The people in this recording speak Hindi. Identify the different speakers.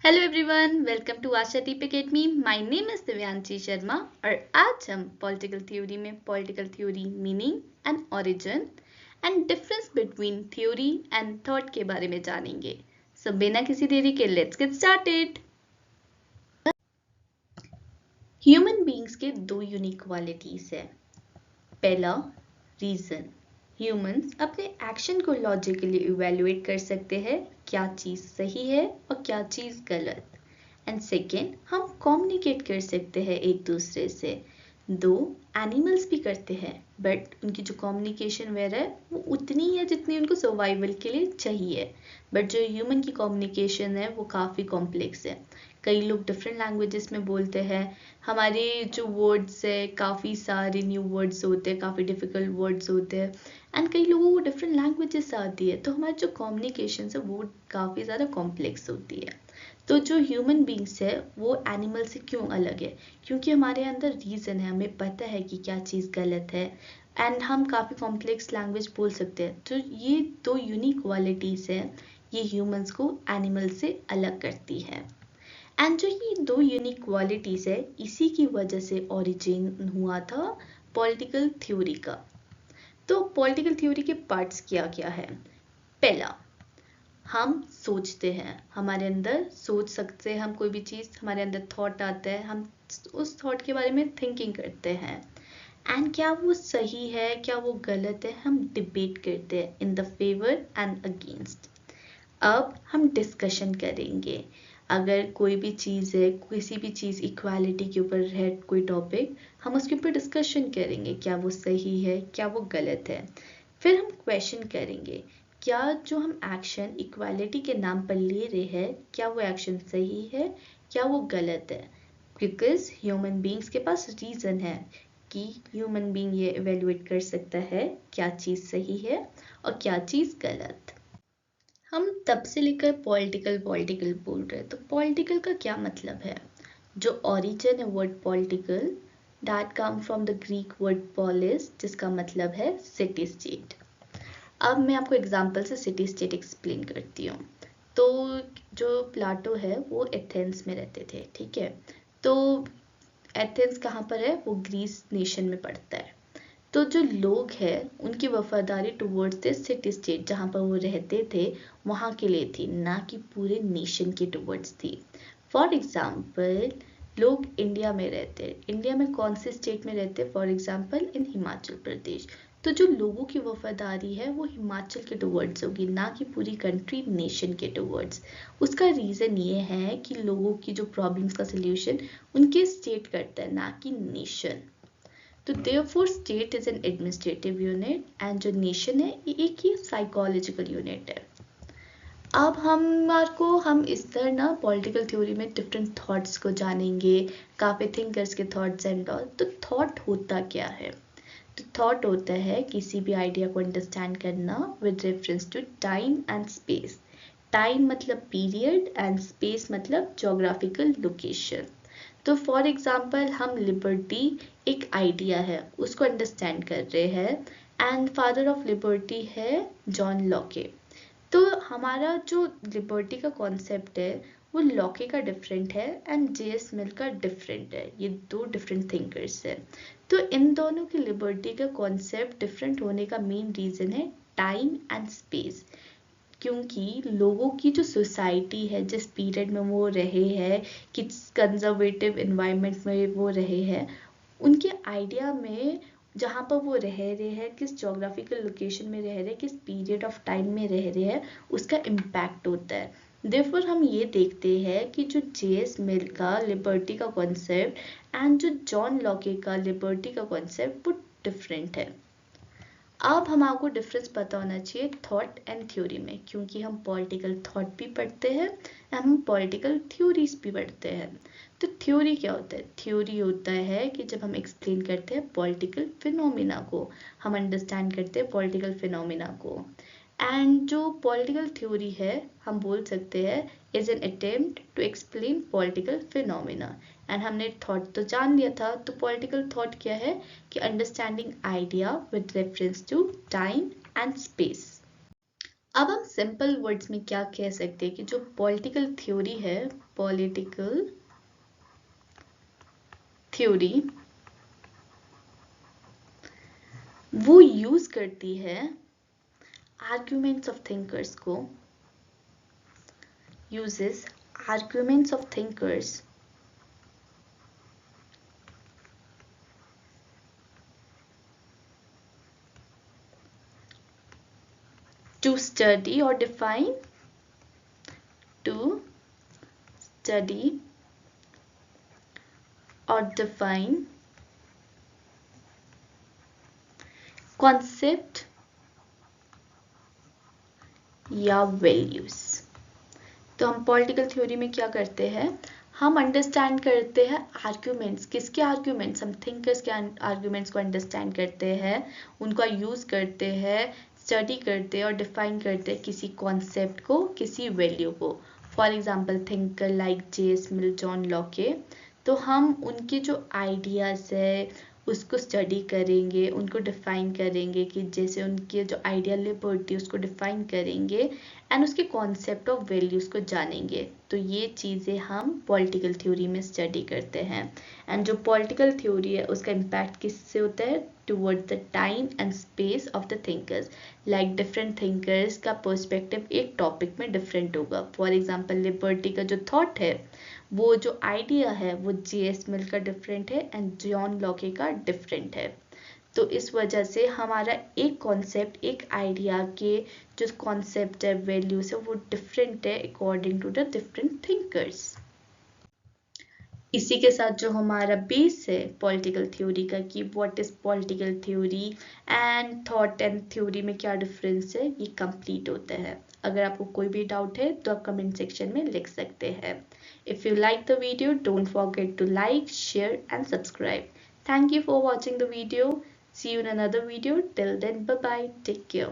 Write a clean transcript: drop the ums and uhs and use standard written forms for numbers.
Speaker 1: Hello everyone, welcome to Asha Deep academy. My name is Divyanshi Sharma और आज हम पॉलिटिकल थ्योरी में political theory meaning and origin and difference between theory and thought के बारे में जानेंगे। सो बिना किसी देरी के let's get started. Human beings के दो यूनिक क्वालिटीज है। पहला, रीजन। ह्यूमंस अपने एक्शन को लॉजिकली इवेल्युएट कर सकते हैं, क्या चीज सही है और क्या चीज गलत। एंड सेकेंड, हम कम्युनिकेट कर सकते हैं एक दूसरे से। दो एनिमल्स भी करते हैं, बट उनकी जो कम्युनिकेशन वेयर है वो उतनी है जितनी उनको सर्वाइवल के लिए चाहिए। बट जो ह्यूमन की कम्युनिकेशन है वो काफ़ी कॉम्प्लेक्स है। कई लोग डिफरेंट लैंग्वेजेस में बोलते हैं। हमारे जो वर्ड्स है काफ़ी सारे न्यू वर्ड्स होते हैं, काफ़ी डिफिकल्ट वर्ड्स होते हैं। एंड कई लोगों को डिफरेंट लैंग्वेजेस आती है, तो हमारी जो कम्युनिकेशन है वो काफ़ी ज़्यादा कॉम्प्लेक्स होती है। तो जो ह्यूमन बींग्स है वो एनिमल से क्यों अलग है? क्योंकि हमारे अंदर रीज़न है, हमें पता है कि क्या चीज़ गलत है एंड हम काफ़ी कॉम्प्लेक्स लैंग्वेज बोल सकते हैं। तो ये दो यूनिक क्वालिटीज़ हैं, ये ह्यूमंस को एनिमल से अलग करती है। एंड जो ये दो यूनिक क्वालिटीज़ है, इसी की वजह से ओरिजिन हुआ था पॉलिटिकल थ्योरी का। तो पॉलिटिकल थ्योरी के पार्ट्स क्या क्या है? पहला, हम सोचते हैं, हमारे अंदर सोच सकते हैं हम कोई भी चीज़, हमारे अंदर थॉट आता है, हम उस थॉट के बारे में थिंकिंग करते हैं। एंड क्या वो सही है, क्या वो गलत है, हम डिबेट करते हैं in the favour and against. अब हम डिस्कशन करेंगे। अगर कोई भी चीज़ है, किसी भी चीज़ इक्वालिटी के ऊपर है कोई टॉपिक, हम उसके ऊपर डिस्कशन करेंगे, क्या वो सही है, क्या वो गलत है। फिर हम क्वेश्चन करेंगे, क्या जो हम एक्शन इक्वालिटी के नाम पर ले रहे हैं, क्या वो एक्शन सही है, क्या वो गलत है। बिकॉज ह्यूमन बींग्स के पास रीज़न है कि ह्यूमन बींग ये इवेल्युएट कर सकता है क्या चीज़ सही है और क्या चीज़ गलत। हम तब से लेकर पॉलिटिकल पॉलिटिकल बोल रहे हैं, तो पॉलिटिकल का क्या मतलब है? जो ओरिजिन है word political, that come from the Greek word polis, जिसका मतलब है सिटी स्टेट। अब मैं आपको एग्जांपल से सिटी स्टेट एक्सप्लेन करती हूँ। तो जो प्लाटो है वो एथेंस में रहते थे, ठीक है। तो एथेंस कहाँ पर है? वो ग्रीस नेशन में पड़ता है। तो जो लोग हैं उनकी वफादारी टुवर्ड्स द सिटी स्टेट जहाँ पर वो रहते थे वहाँ के लिए थी, ना कि पूरे नेशन के टुवर्ड्स थी। फॉर एग्जाम्पल, लोग इंडिया में रहते हैं, इंडिया में कौन से स्टेट में रहते हैं? For example in Himachal Pradesh. तो जो लोगों की वफादारी है वो हिमाचल के टुवर्ड्स होगी, ना कि पूरी कंट्री नेशन के टुवर्ड्स। उसका रीज़न ये है कि लोगों की जो प्रॉब्लम्स का सल्यूशन उनके स्टेट करता है, ना कि नेशन। तो therefore state is an administrative unit and जो नेशन है ये एक ही साइकोलॉजिकल यूनिट है। अब हम इस तरह ना पॉलिटिकल थ्योरी में डिफरेंट थॉट्स को जानेंगे, काफ़ी थिंकर्स के थॉट्स एंड ऑल। तो थॉट होता क्या है? तो थॉट होता है किसी भी आइडिया को अंडरस्टैंड करना with reference to time and space. Time मतलब पीरियड एंड स्पेस मतलब जोग्राफिकल लोकेशन। तो फॉर एग्जाम्पल, हम लिबर्टी एक आइडिया है उसको अंडरस्टैंड कर रहे हैं एंड फादर ऑफ लिबर्टी है जॉन लॉके। तो हमारा जो लिबर्टी का कॉन्सेप्ट है वो लॉके का डिफरेंट है एंड जेएस मिल का डिफरेंट है, ये दो डिफरेंट थिंकर्स है। तो इन दोनों की लिबर्टी का कॉन्सेप्ट डिफरेंट होने का मेन रीज़न है टाइम एंड स्पेस। क्योंकि लोगों की जो सोसाइटी है, जिस पीरियड में वो रहे हैं, किस कंजर्वेटिव इन्वायरमेंट में वो रहे हैं, उनके आइडिया में जहाँ पर वो रह रहे हैं, किस जोग्राफिकल लोकेशन में रह रहे हैं, किस पीरियड ऑफ टाइम में रह रहे हैं, उसका इम्पैक्ट होता है। देयरफॉर हम ये देखते हैं कि जो जेएस मिल का लिबर्टी का कॉन्सेप्ट एंड जो जॉन लॉके का लिबर्टी का कॉन्सेप्ट वो डिफरेंट है। अब हमको डिफरेंस पता होना चाहिए थॉट एंड थ्योरी में, क्योंकि हम पॉलिटिकल थॉट भी पढ़ते हैं एंड हम पॉलिटिकल थ्योरीज भी पढ़ते हैं। तो थ्योरी क्या होता है? थ्योरी होता है कि जब हम एक्सप्लेन करते हैं पॉलिटिकल फिनोमिना को, हम अंडरस्टैंड करते हैं पॉलिटिकल फिनोमिना को। एंड जो पॉलिटिकल थ्योरी है हम बोल सकते हैं is an attempt to explain political phenomena. And हमने थॉट तो जान लिया था, तो पॉलिटिकल थॉट क्या है कि understanding idea with reference to time and space. अब हम सिंपल वर्ड्स में क्या कह सकते हैं कि जो पॉलिटिकल थ्योरी है, पॉलिटिकल थ्योरी वो यूज करती है आर्ग्यूमेंट्स ऑफ थिंकर्स को, uses arguments of thinkers to study or define, to study or define concept या values। तो हम पॉलिटिकल थ्योरी में क्या करते हैं, हम अंडरस्टैंड करते हैं आर्ग्यूमेंट्स, किसके आर्ग्यूमेंट्स, हम थिंकर्स के आर्ग्यूमेंट्स को अंडरस्टैंड करते हैं, उनका यूज करते हैं, स्टडी करते हैं और डिफाइन करते हैं किसी कॉन्सेप्ट को, किसी वैल्यू को। For example thinker like JS. Mill, John Locke. तो हम उनके जो आइडियाज है उसको स्टडी करेंगे, उनको डिफाइन करेंगे कि जैसे उनके जो आइडियल लिबर्टी उसको डिफाइन करेंगे एंड उसके कॉन्सेप्ट ऑफ वैल्यूज को जानेंगे। तो ये चीज़ें हम पॉलिटिकल थ्योरी में स्टडी करते हैं। एंड जो पॉलिटिकल थ्योरी है उसका इम्पैक्ट किससे होता है, towards the time and space of the thinkers. Like different thinkers का पर्सपेक्टिव एक टॉपिक में डिफरेंट होगा। फॉर एग्जाम्पल लिबर्टी का जो थॉट है, वो जो आइडिया है वो जे.एस. मिल का डिफरेंट है एंड जॉन लॉके का डिफरेंट है। तो इस वजह से हमारा एक कॉन्सेप्ट, एक आइडिया के जो कॉन्सेप्ट है, वैल्यूज है, वो डिफरेंट है according to the different thinkers. इसी के साथ जो हमारा बेस है पॉलिटिकल थ्योरी का कि what is political theory and thought and theory में क्या डिफरेंस है, ये कंप्लीट होता है। अगर आपको कोई भी डाउट है तो आप कमेंट सेक्शन में लिख सकते हैं। If you like the video, don't forget to like, share and subscribe. Thank you for watching the video. See you in another video. Till then, bye bye. Take care.